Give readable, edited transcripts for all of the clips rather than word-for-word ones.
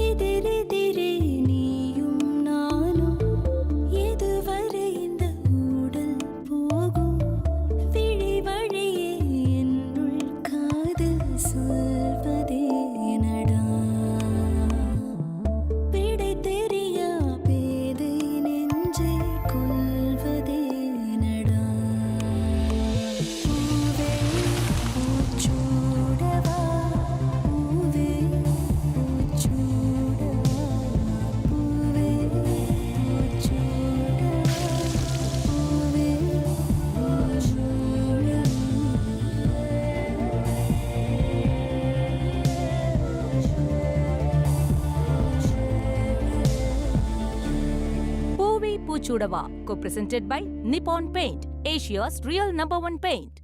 எதிரெதிரே நீயும் நானும் எதுவரை இந்த ஊடல் போகும் விழி வழியே என்னுள் காதல் சொல்வதே நடா விடை தெரியா பேதை நெஞ்சை கொள்வதே நடா பூவே பூச்சூடவா பூவே பூச்சூடவா பூவே பூச்சூடவா பூவே Poovi Poochudava, co-presented by Nippon Paint, Asia's real #1 paint.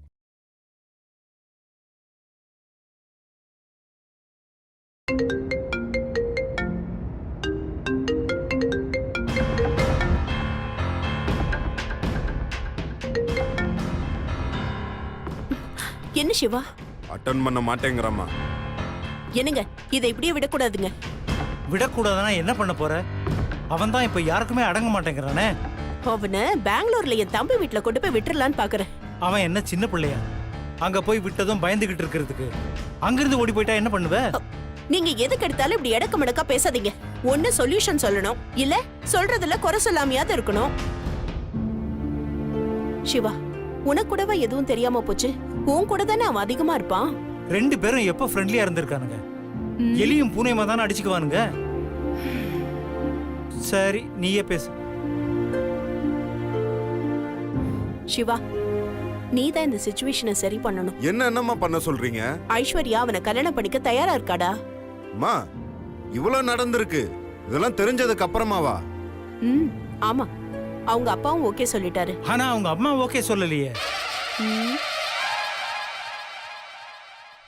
என்ன சிவா? அட்டன் பண்ண மாட்டேங்கிறம்மா. என்னங்க, இதை இப்படியே விடக்கூடாதுங்க. விடக்கூடாதுன்னா என்ன பண்ண போற? அவன் தான் இப்ப யாருக்குமே அடங்க மாட்டேங்கிறானே. அவனை பெங்களூர்ல என் தம்பி வீட்டுல கொண்டு போய் விட்டுறலான்னு பாக்குறேன். அவன் என்ன சின்ன பிள்ளையா? அங்க போய் விட்டதும் பயந்துகிட்டு இருக்கிறதுக்கு அங்கிருந்து ஓடி போயிட்டா என்ன பண்ணுவ? நீங்க எதுக்கு எடுத்தாலும் இப்படி எடக்க மடக்கா பேசாதீங்க. ஒண்ணு சொல்யூஷன் சொல்லணும், இல்ல சொல்றதுல குறை சொல்லாமையாவது இருக்கணும். சிவா, உனக்கு கூடவா எதுவும் தெரியாம போச்சு? உன் கூட தானே அவன் அதிகமா இருப்பான். ரெண்டு பேரும் எப்ப ஃப்ரெண்ட்லியா இருந்திருக்கானுங்க? எலியும் பூனையுமா தானே அடிச்சுக்குவானுங்க. சரி, நீயே பேசு. சிவா, நீ தான் இந்த சிச்சுவேஷனை சரி பண்ணணும். என்னம்மா பண்ண சொல்றீங்க? ஐஸ்வர்யா அவனை கல்யாணம் பண்ணிக்க தயாரா இருக்காடா? அம்மா, இவ்வளவு நடந்திருக்கு, இதெல்லாம் தெரிஞ்சதுக்கு அப்புறமாவா? ஆமா, அவங்க அப்பாவும் ஓகே சொல்லிட்டாரு. ஆனா அவங்க அம்மா ஓகே சொல்லலையே.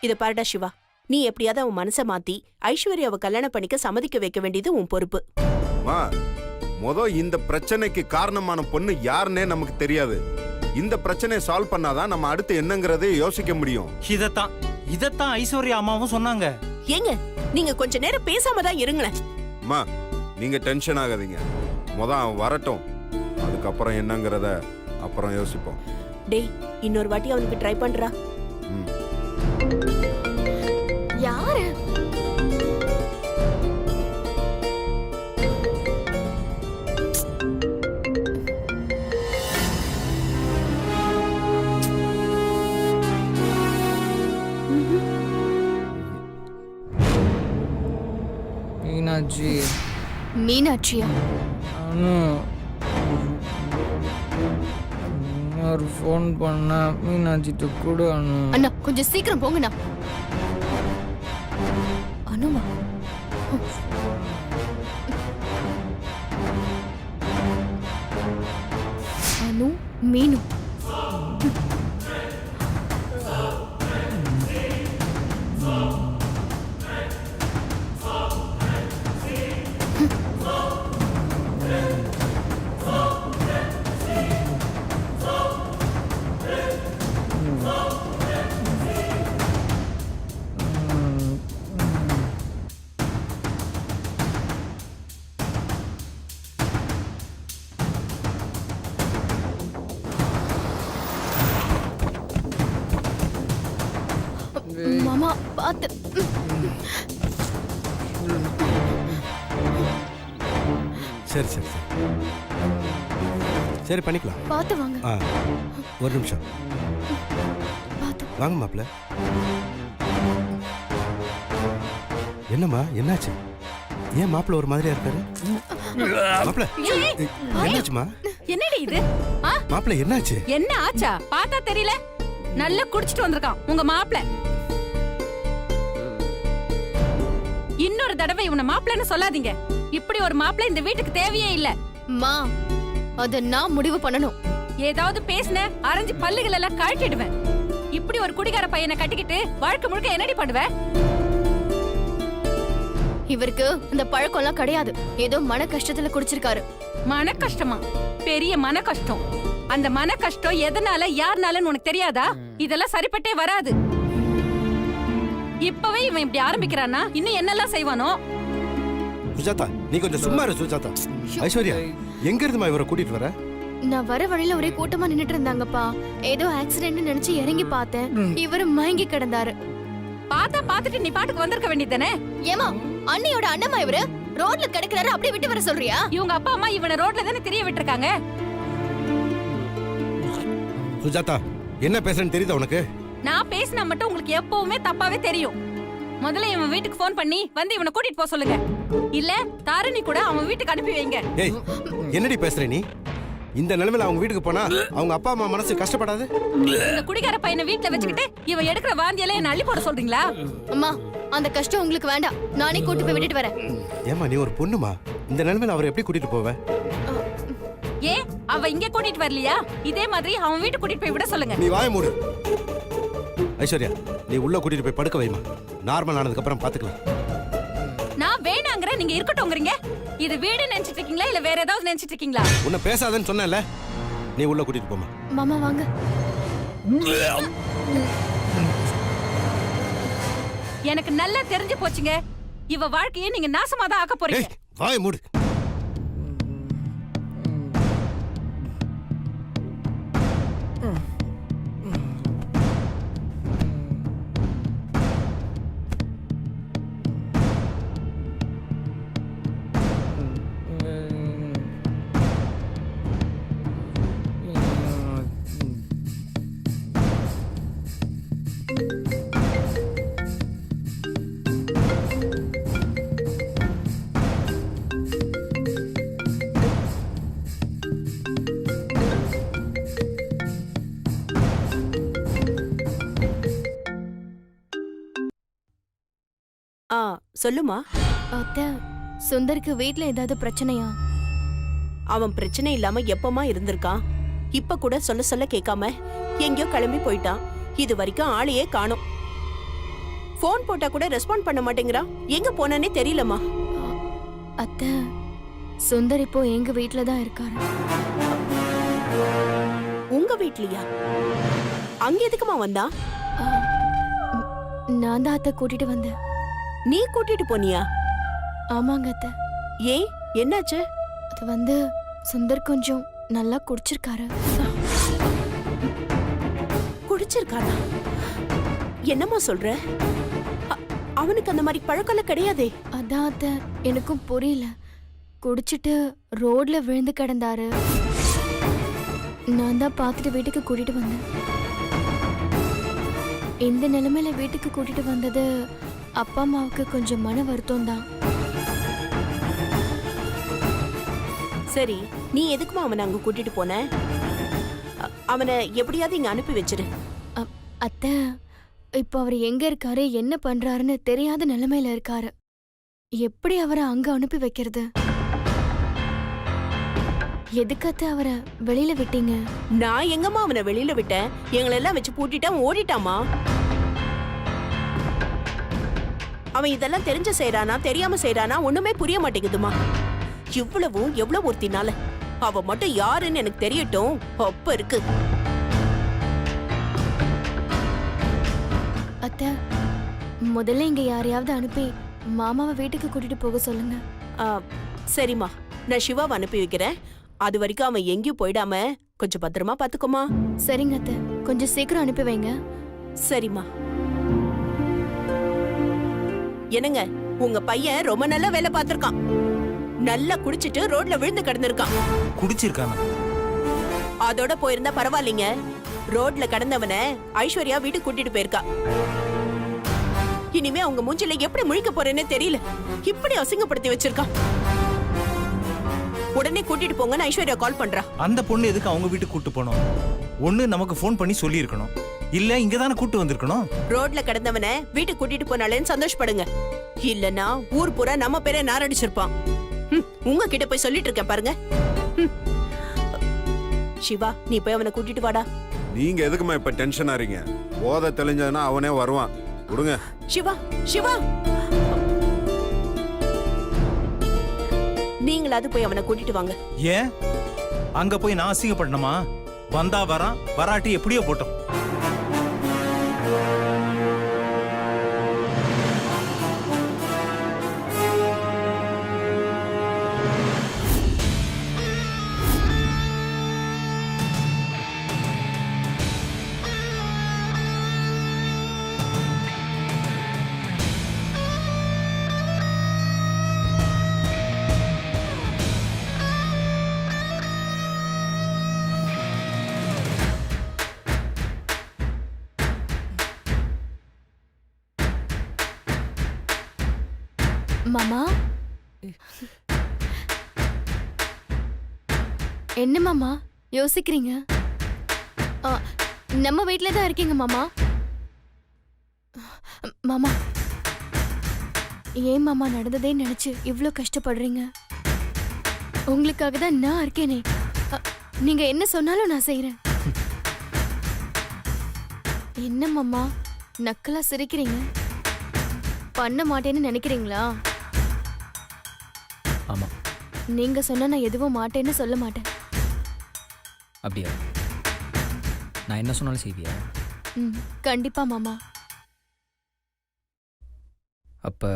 இத பாருடா சிவா, நீ எப்படியாவது அவன் மனசை மாத்தி ஐஸ்வர்யாவை கல்யாணம் பண்ணிக்க சம்மதிக்க வைக்க வேண்டியது உன் பொறுப்பு. இந்த பிரச்சனைக்கு காரணமான பொண்ணு யாருன்னே நமக்கு தெரியாது. இந்த பிரச்சனையை சால்வ் பண்ணாதான் நம்ம அடுத்து என்னங்கறதே யோசிக்க முடியும். இதத்தான் ஐஸ்வர்யா அம்மாவும் சொன்னாங்க. ஏங்க, நீங்க கொஞ்ச நேரம் பேசாம தான் இருங்களேன். அம்மா, நீங்க டென்ஷன் ஆகாதீங்க. அவன் வரட்டும், அதுக்கப்புறம் என்னங்கறத அப்புறம் யோசிப்போம். டேய், இன்னொரு வாட்டி அவனுக்கு ட்ரை பண்றா. யாரு? மீனாட்சி. மீனாட்சியா? ஒரு ஃபோன் பண்ண மீனாட்சிட்டு கூட அண்ணா, கொஞ்சம் சீக்கிரம் போங்கண்ணா. அனுமா? அனு, மீனு. மாமா, பாத்து. சரி சரி சரி சரி, பண்ணிக்கலாம். பாத்து வாங்க. ஒரு நிமிஷம். பாத்து வாங்க மாப்பிள்ள. என்னம்மா, என்னாச்சு? ஏன் மாப்பிள்ள ஒரு மாதிரியா இருக்காரு? மாப்பிள்ள, என்னாச்சுமா? என்னடி இது? மாப்பிள்ள என்னாச்சு? என்ன ஆச்சா? பார்த்தா தெரியல. நல்லா குடிச்சிட்டு வந்திருக்கான் உங்க மாப்பிள்ள. இன்னொரு தடவை இவனை மாப்பிள்ளன்னு சொல்லாதீங்க. இப்படி ஒரு மாப்பிள்ள இந்த வீட்டுக்கு தேவையே இல்ல. மா, அத நான் முடிவு பண்ணணும். ஏதாவது பேசின அரைஞ்சு பல்லுகள் எல்லாம் கழட்டிடுவேன். இப்படி ஒரு குடிகார பையனை கட்டிக்கிட்டு வாழ்க்கை முழுக்க என்னடி பண்ணுவ? இவருக்கு இந்த பழக்கம் எல்லாம் கிடையாது. ஏதோ மன கஷ்டத்துல குடிச்சிருக்காரு. மன கஷ்டமா? பெரிய மன கஷ்டம். அந்த மன கஷ்டம் எதனால யாருனாலன்னு உனக்கு தெரியாதா? இதெல்லாம் சரிப்பட்டே வராது. இப்பவே இவன் இப்படி ஆரம்பிக்கிறான்னா இன்னும் என்னெல்லாம் செய்வானோ? சுஜாதா நீ கொஞ்சம் சும்மா இரு சுஜாதா. ஐஸ்வர்யா எங்க இருந்துமா இவரை கூட்டிட்டு வர? நான் வர வழியில ஒரே கூட்டமா நின்னுட்டு இருந்தாங்கப்பா. ஏதோ ஆக்சிடென்ட் நினைச்சு இறங்கி பார்த்தேன். இவரு மயங்கி கிடந்தாரு. பாத்துட்டு நீ பாட்டுக்கு வந்திருக்க வேண்டியதானே? ஏமா அண்ணியோட அண்ணமா இவரு ரோட்ல கிடக்குறாரு, அப்படியே விட்டு வர சொல்றியா? இவங்க அப்பா அம்மா இவனை ரோட்ல தானே தெரிய விட்டுருக்காங்க. சுஜாதா என்ன பேசுறேன்னு தெரியுதா உனக்கு? நான் பேசினா மட்டும் உங்களுக்கு எப்பவுமே தப்பாவே தெரியும். முதல்ல இவன் வீட்டுக்கு ஃபோன் பண்ணி வந்து இவனை கூட்டிட்டு போக சொல்லுங்க. இல்ல தாரணி கூட அவன் வீட்டுக்கு அனுப்பி வைங்க. ஏய் என்னடி பேசுற நீ? இந்த நிலைமையில அவங்க வீட்டுக்கு போனா அவங்க அப்பா அம்மா மனசு கஷ்டப்படாது? இந்த குடிகார பையனை வீட்டுல வச்சுக்கிட்டு இவன் எடுக்கிற வாந்தியெல்லாம் என்ன அள்ளி போட சொல்றீங்களா? அம்மா அந்த கஷ்டம் உங்களுக்கு வேண்டாம், நானே கூட்டி போய் விட்டுட்டு வரேன். ஏமா நீ ஒரு பொண்ணுமா, இந்த நிலைமையில அவரை எப்படி கூட்டிட்டு போவ? ஏன் அவ இங்க கூட்டிட்டு வரலையா? இதே மாதிரி அவன் வீட்டுக்கு கூட்டிட்டு போய் விட சொல்லுங்க. நீ வாய மூடு. ஐஸ்வர்யா நீ உள்ள கூட்டிட்டு போய் படுக்க வைமா, நார்மல் ஆனதுக்கு அப்புறம் பாத்துக்கலாம். நான் வேணாங்கற, நீங்க இருக்கட்டும்ங்கறீங்க. இது வீடு நினைச்சிட்டு இருக்கீங்களா இல்ல வேற ஏதாவது நினைச்சிட்டு இருக்கீங்களா? உன்னை பேசாதன்னு சொன்னேன்ல, நீ உள்ள கூட்டிட்டு போமா. மாமா வாங்க. எனக்கு நல்லா தெரிஞ்சு போச்சுங்க, இவ வாழ்க்கையை நீங்க நாசமா தான் ஆக்க போறீங்க. ஏய் வாய மூடு. சொல்லுமா. அத்தை சுந்தருக்கு வீட்ல ஏதாவது பிரச்சனையா? அவன் பிரச்சனை இல்லாம எப்பமா இருந்திருக்கான். இப்ப கூட சொல்ல சொல்ல கேட்காம எங்கேயோ கிளம்பி போயிட்டான். இது வரைக்கும் ஆளையே காணோம். போன் போட்டா கூட ரெஸ்பாண்ட் பண்ண மாட்டேங்கிறான். எங்க போனானே தெரியலமா. அத்தை சுந்தர் இப்போ எங்க வீட்ல தான் இருக்காரு. உங்க வீட்லயா? அங்க எதுக்குமா வந்தான்? நான் தான் அத்தை கூட்டிட்டு வந்தேன். நீ கூட்டிட்டு போனியா? ஆமாங்க அத்தை. ஏன் என்னாச்சு? அது வந்து சுந்தர் கொஞ்சம் நல்லா குடிச்சிருக்காரு. குடிச்சிருக்கானா? என்னம்மா சொல்ற? அவனுக்கு அந்த மாதிரி பழக்கம்லாம் கிடையாதே. அதான் அத்தை எனக்கும் புரியல. குடிச்சிட்டு ரோட்ல விழுந்து கிடந்தாரு. நான் தான் பார்த்துட்டு வீட்டுக்கு கூட்டிட்டு வந்தேன். இந்த நிலைமையில வீட்டுக்கு கூட்டிட்டு வந்தது அப்பா அம்மாவுக்கு கொஞ்சம் மன வருத்தம் தான். சரி நீ எதுக்குமா அவனை அங்க கூட்டிட்டு போன? அவனை எப்படியாவது இங்க அனுப்பி வச்சிரு. அத்தை இப்போ அவர் எங்க இருக்காரு என்ன பண்றாருன்னு தெரியாத நிலைமையில இருக்காரு. எப்படி அவரை அங்க அனுப்பி வைக்கிறது? எதுக்கு அத்தை அவரை வெளியில விட்டீங்க? நான் எங்கம்மா அவனை வெளியில விட்டேன்? எங்களெல்லாம் வச்சு பூட்டிட்டு அவன் ஓடிட்டாமா. அவன் இதெல்லாம் தெரிஞ்சு செய்யறானா தெரியாம செய்யறானா ஒண்ணுமே புரிய மாட்டேங்குதுமா. இவ்வளவும் எவ்வளவு ஒருத்தினால அவ மட்டும் யாருன்னு எனக்கு தெரியட்டும். அப்ப இருக்கு. அத்தை முதல்ல இங்க யாரையாவது அனுப்பி மாமாவை வீட்டுக்கு கூட்டிட்டு போக சொல்லுங்க. சரிம்மா நான் சிவாவை அனுப்பி வைக்கிறேன். அது வரைக்கும் அவன் எங்கேயும் போயிடாம கொஞ்சம் பத்திரமா பாத்துக்கோமா. சரிங்க அத்தை கொஞ்சம் சீக்கிரம் அனுப்பி வைங்க. சரிம்மா. என்னங்க உங்க பையன் ரொம்ப நல்ல வேலை பார்த்திருக்கான். நல்லா குடிச்சிட்டு ரோட்ல விழுந்து கிடந்திருக்கான். குடிச்சிருக்கானா? அதோட போயிருந்தா பரவாயில்லைங்க. ரோட்ல கிடந்தவன ஐஸ்வர்யா வீட்டுக்கு கூட்டிட்டு போயிருக்கா. இனிமே அவங்க மூஞ்சில எப்படி முழிக்க போறேன்னு தெரியல. இப்படி அசிங்கப்படுத்தி வச்சிருக்கான். உடனே கூட்டிட்டு போங்கன்னு ஐஸ்வர்யா கால் பண்றா. அந்த பொண்ணு எதுக்கு அவங்க வீட்டுக்கு கூட்டு போனோம்? ஒண்ணு நமக்கு ஃபோன் பண்ணி சொல்லி இருக்கணும், இல்ல இங்க தானே கூட்டு வந்திருக்கணும். ரோட்ல கிடந்தவன வீட்டுக்கு கூட்டிட்டு போனாலேன்னு சந்தோஷப்படுங்க. இல்லனா ஊர் பூரா நம்ம பேரை நாரடிச்சிருப்பான். உங்க கிட்ட போய் சொல்லிட்டு இருக்கேன் பாருங்க. சிவா நீ போய் அவனை கூட்டிட்டு வாடா. நீங்க எதுக்குமா இப்ப டென்ஷன் ஆறீங்க? போத தெளிஞ்சதுன்னா அவனே வருவான். விடுங்க. சிவா சிவா நீங்களாவது போய் அவனை கூட்டிட்டு வாங்க. ஏன் அங்க போய் நான் அசிங்கப்படணுமா? வந்தா வரான், வராட்டி எப்படியோ போட்டோம். மாமா என்ன மாமா யோசிக்கிறீங்க? ஆ, நம்ம வீட்ல தான் இருக்கீங்க மாமா. மாமா ஏன் மாமா நடந்ததே நினைச்சு இவ்ளோ கஷ்டப்படுறீங்க? உங்களுக்காக தான் நான் இருக்கேனே. நீங்க என்ன சொன்னாலும் நான் செய்யறேன். என்ன மாமா நக்கலா சிரிக்கிறீங்க? பண்ண மாட்டேன்னு நினைக்கிறீங்களா? ஆமா. நீங்க சொன்னா நான் எதுவும் மாட்டேன்னு சொல்ல மாட்டேன். அப்படியா? நான் என்ன சொன்னாலும் செய்வியா? ம், கண்டிப்பா மாமா. அப்ப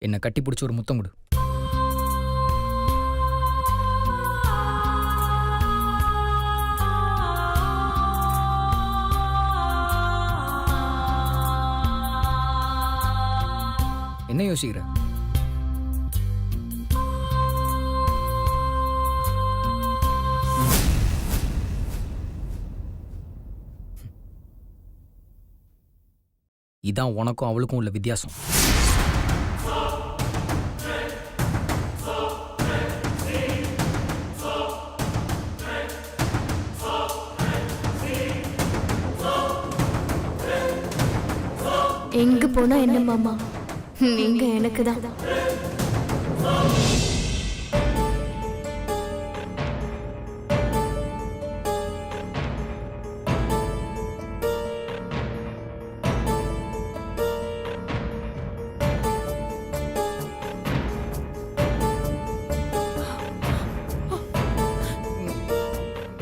என்னை கட்டி பிடிச்சி ஒரு முத்தம் கொடு. என்ன யோசிக்கிற? இதான் உனக்கும் அவளுக்கும் உள்ள வித்தியாசம். எங்க போனா என்ன மாமா, நீங்க எனக்கு தான்.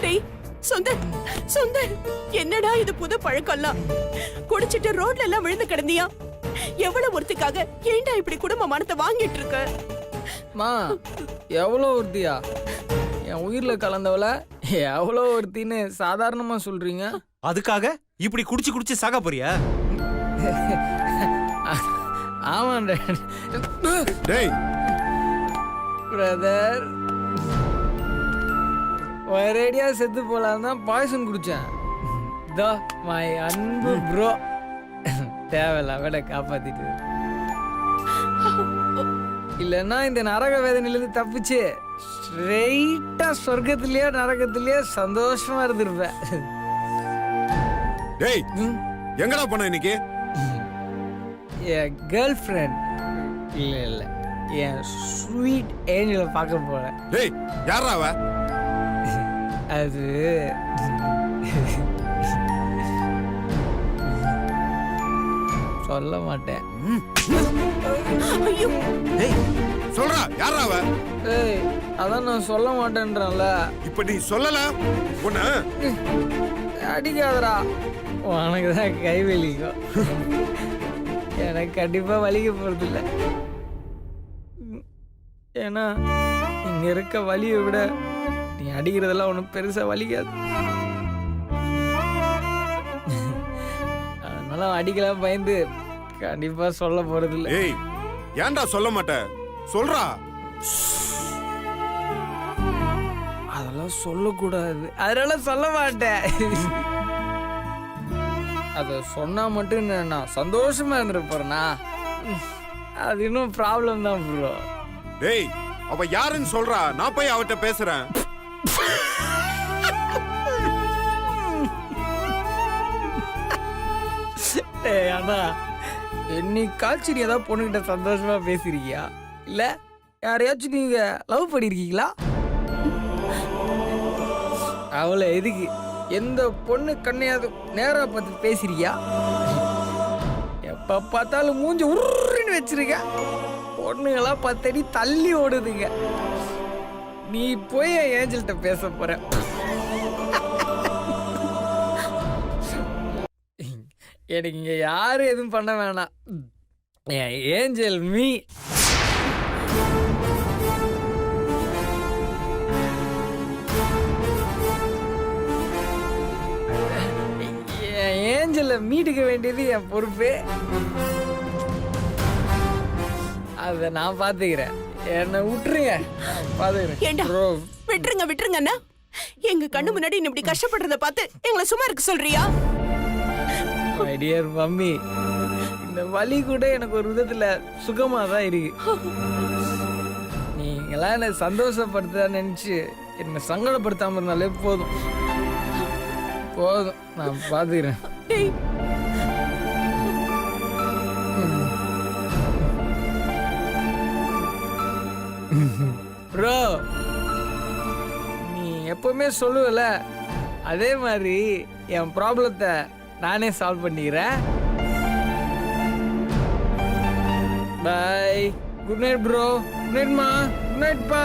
டேய் சுந்தர், சுந்தர், என்னடா இது புது பழக்கம்லாம்? குடிச்சிட்டு ரோட்ல எல்லாம் விழுந்து கிடந்தியா? எவ்வளவு ஒருத்திக்காக ஏன்டா இப்படி குடும்ப மானத்தை வாங்கிட்டு இருக்க? மா எவ்வளோ ஒருத்தியா? என் உயிர்ல கலந்தவள எவ்வளோ ஒருத்தின்னு சாதாரணமா சொல்றீங்க? அதுக்காக இப்படி குடிச்சு குடிச்சு சாக போறியா? ஆமாண்டா டேய் பிரதர், ஒரேடியா செத்து போலாம் தான் பாய்சன் குடிச்சேன். தோ மை அன்பு ப்ரோ தேவையில்ல விட காப்பாத்திட்டு. இல்லைன்னா இந்த நரக வேதனையிலிருந்து தப்பிச்சு ஸ்ட்ரெயிட்டா சொர்க்கத்திலேயே நரகத்திலேயே சந்தோஷமா இருந்திருப்பேன். டேய் எங்கடா போன இன்னைக்கு? என் கேர்ள் ஃப்ரெண்ட் இல்லை இல்லை என் ஸ்வீட் ஏஞ்சலை பார்க்க போறேன். டேய் யாரா அவ? அது சொல்ல மாட்டேன். ஐயோ, டேய் சொல்றா யாரா அவ? ஏய் அதான் நான் சொல்ல மாட்டேன்றேன்ல. இப்ப நீ சொல்லல உன்ன அடிக்காதடா, உனக்கு தான் கை வலிக்கும். எனக்கு கண்டிப்பா வலிக்க போறதில்ல. ஏன்னா இங்க இருக்க வலியை விட நீ அடிக்கிறதெல்லாம் ஒன்றும் பெருசா வலிக்காது. அதனால அடிக்கலாம் பயந்து கண்டிப்பா சொல்ல போறதில்ல. ஏய் ஏன்டா சொல்ல மாட்ட? சொல்றா. அதெல்லாம் சொல்லக்கூடாது, அதனால சொல்ல மாட்டேன். அத சொன்னா மட்டும் நான் சந்தோஷமா இருந்திருப்பேனா? அது இன்னும் ப்ராப்ளம் தான் ப்ரோ. டேய் அவ யாருன்னு சொல்றா, நான் போய் அவட்ட பேசுறேன். அண்ணா என்னைக்காச்சும் நீ ஏதாவது பொண்ணுகிட்ட சந்தோஷமா பேசிருக்கியா? இல்ல யாரையாச்சும் நீங்க லவ் பண்ணிருக்கீங்களா? அவளை எதுக்கு எந்த பொண்ணு கண்ணையாவது நேரா பார்த்து பேசிருக்கியா? எப்ப பார்த்தாலும் மூஞ்சி உருன்னு வச்சிருக்க. பொண்ணுங்களாம் 10 அடி தள்ளி ஓடுதுங்க. நீ போய் என் ஏஞ்சல்கிட்ட பேச போற. எனக்கு இங்க யாரும் எதுவும் பண்ண வேணாம். என் ஏஞ்சல் மீ. என் ஏஞ்சலை மீட்டுக்க வேண்டியது என் பொறுப்பு. அத நான் பாத்துக்கிறேன். என்ன விட்டுருங்க, ஏண்டா? பாத்துக்கிறேன். விட்டுருங்க விட்டுருங்கண்ணா. எங்க கண்ணு முன்னாடி நீ இப்படி கஷ்டப்படுறத பார்த்து எங்களை சும்மா இருக்க சொல்றியா? மை டியர் மம்மி, இந்த வலி கூட எனக்கு ஒரு விதத்துல சுகமா தான் இருக்கு. நீங்களாம் என்னை சந்தோஷப்படுத்த நினைச்சு என்னை சங்கடப்படுத்தாம இருந்தாலே போதும். போதும், நான் பாத்துக்கிறேன். டேய், ப்ரோ, நீ எப்பவுமே சொல்லுவல, அதே மாதிரி என் ப்ராப்ளத்தை நானே சால்வ் பண்ணிக்கிறேன். Bye. Good night bro. Good நைட்மா. குட் நைட்ப்பா.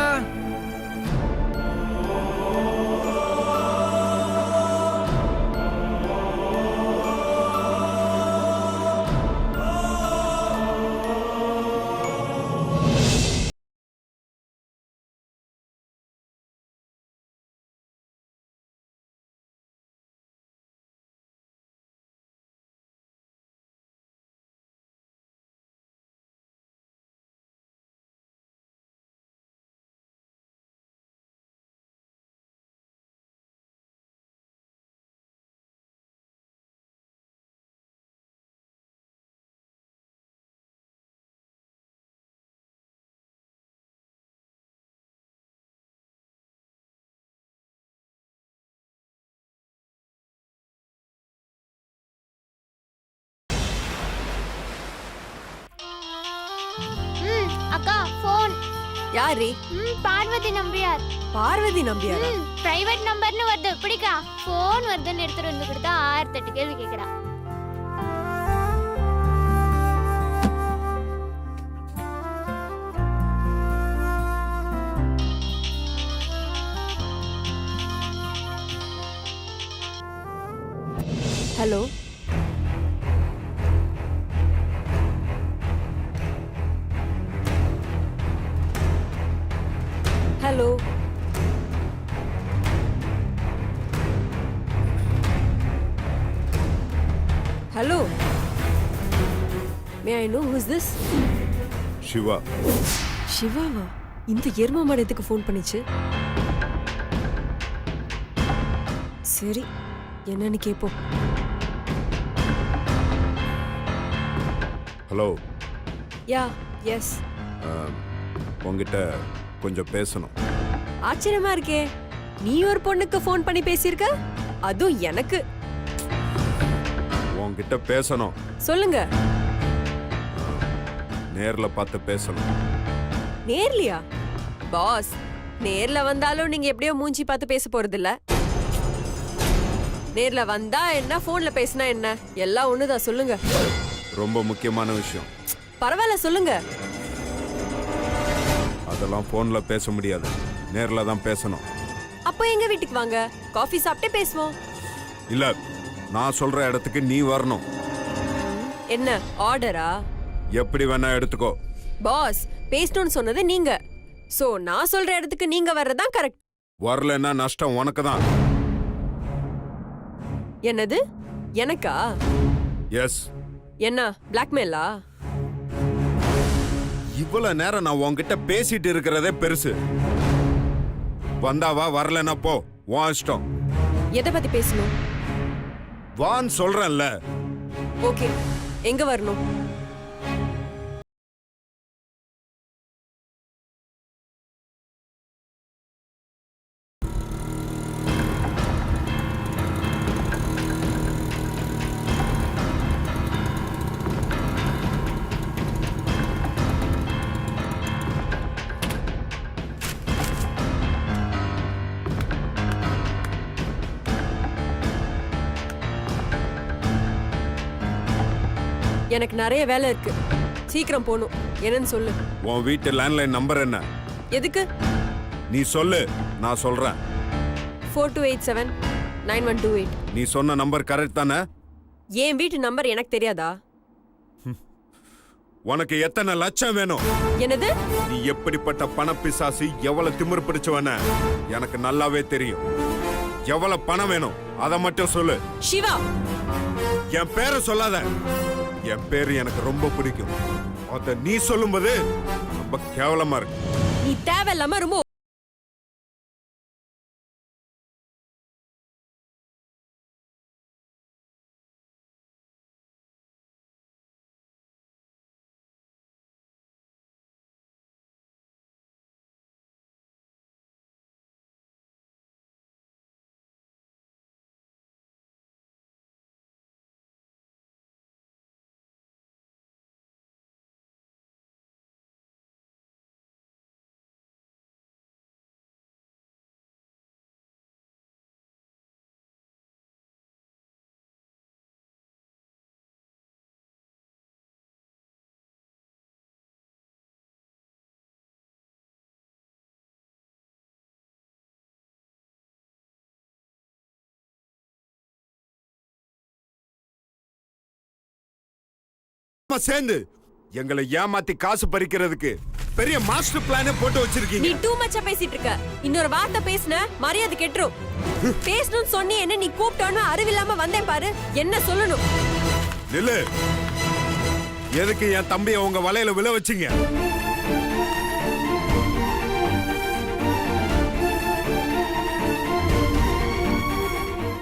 அக்கா ஃபோன். யாரு? பார்வதி நம்பியார். பார்வதி நம்பியாரா? பிரைவேட் நம்பர்னு வருது. பிடிக்கா ஃபோன் வருதுன்னு எடுத்துட்டு வந்து கொடுத்தா 1008 கேள்வி கேக்குறா. Hello, hello. Hello, may I know who is this? Siva. சிவாவா? இந்த எரும மாடத்துக்கு ஃபோன் பண்ணிச்சு. சரி, என்னன்னு கேப்போம். ஹலோ. Yeah, yes. உங்ககிட்ட கொஞ்சம் பேசணும். ஆச்சரியமா இருக்கே, நீ ஒரு பொண்ணுக்கு ஃபோன் பண்ணி பேசியிருக்க, அதுவும் எனக்கு. உங்ககிட்ட பேசணும். சொல்லுங்க. நேர்ல பார்த்து பேசணும். நேர்லயா? பாஸ், நேர்ல வந்தாலும் நீங்க எப்படியோ மூஞ்சி பார்த்து பேச போறது இல்ல. நேர்ல வந்தா என்ன, போன்ல பேசினா என்ன, எல்லாம் ஒண்ணுதான். சொல்லுங்க. ரொம்ப முக்கியமான விஷயம். பரவாயில்ல, சொல்லுங்க. அதெல்லாம் போன்ல பேச முடியாது, நேர்ல தான் பேசணும். அப்போ எங்க வீட்டுக்கு வாங்க, காஃபி சாப்பிட்டே பேசுவோம். இல்ல, நான் சொல்ற இடத்துக்கு நீ வரணும். என்ன ஆர்டரா? எப்படி வேணா எடுத்துக்கோ. பாஸ், பேசணும்னு சொன்னது நீங்க, சோ நான் சொல்ற இடத்துக்கு நீங்க வர்றதான் கரெக்ட். வரலன்னா நஷ்டம் உனக்கு தான். என்னது? எனக்கா? எஸ். என்ன பிளாக்மெயிலா? இவ்வளவு நேரம் நான் உன்கிட்ட பேசிட்டு இருக்கிறதே பெருசு. வந்தாவா, வரலன்னா போ, உன் இஷ்டம். எதை பத்தி பேசணும்? வான்னு சொல்றேன்ல. ஓகே, எங்க வரணும்? எனக்கு நிறைய வேலை இருக்கு, சீக்கிரம் போகணும். என்னன்னு சொல்லு. உன் வீட்டு லேண்ட்லைன் நம்பர் என்ன? எதுக்கு? நீ சொல்லு, நான் சொல்றேன். 4287-9128. நீ சொன்ன நம்பர் கரெக்ட் தானே? என் வீட்டு நம்பர் எனக்கு தெரியாதா? உனக்கு எத்தனை லட்சம் வேணும்? என்னது? நீ எப்படிப்பட்ட பணப்பிசாசு, எவ்வளவு திமிரு பிடிச்சவன எனக்கு நல்லாவே தெரியும். எவ்வளவு பணம் வேணும் அத மட்டும் சொல்லு. சிவா, என் பேரை சொல்லாத. என் பேரு எனக்கு ரொம்ப பிடிக்கும். அத நீ சொல்லும்போது ரொம்ப கேவலமா இருக்கு. நீ தேவையில்லாம ரொம்ப சேர்ந்து எங்களை ஏமாத்தி காசு பறிக்கிறதுக்கு பெரிய மாஸ்டர் பிளானே போட்டு நீ வச்சிருக்கீங்க. டூ மச்சா பேசிட்டு இருக்க. இன்னொரு வார்த்தை பேசுன மரியாதை கெட்டுரும். பேசணும்னு சொன்னி என்ன நீ கூப்பிட்டோன்னு அறிவில்லாம வந்தேன் பாரு. என்ன சொல்லணும்? நில்லு. எதுக்கு என் தம்பியை உங்க வலையில விழ வச்சீங்க?